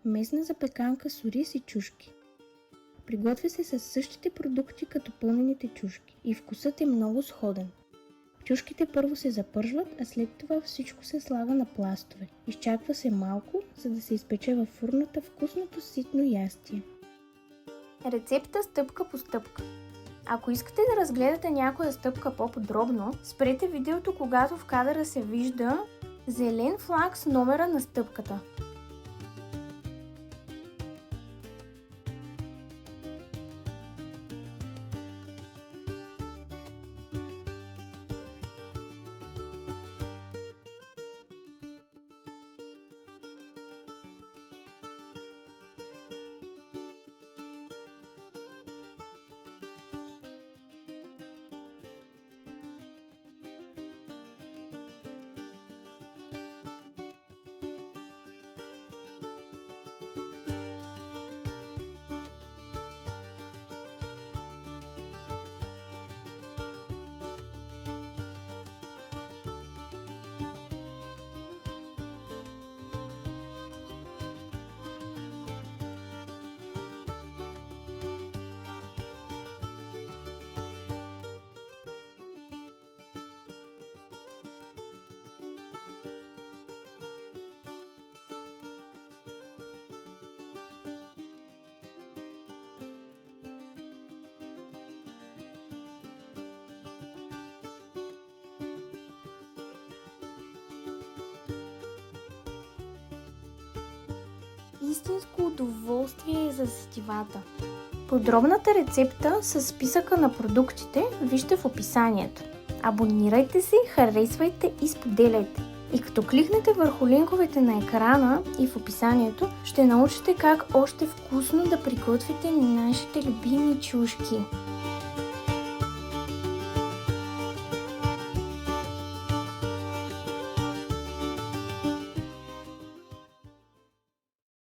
Местна запеканка с ориз и чушки. Приготвя се със същите продукти като пълнените чушки и вкусът е много сходен. Чушките първо се запържват, а след това всичко се слага на пластове. Изчаква се малко, за да се изпече във фурната вкусното ситно ястие. Рецепта стъпка по стъпка. Ако искате да разгледате някоя стъпка по-подробно, спрете видеото, когато в кадъра се вижда зелен флаг с номера на стъпката. Истинско удоволствие за сетивата. Подробната рецепта с списъка на продуктите вижте в описанието. Абонирайте се, харесвайте и споделяйте. И като кликнете върху линковете на екрана и в описанието, ще научите как още вкусно да приготвите нашите любими чушки.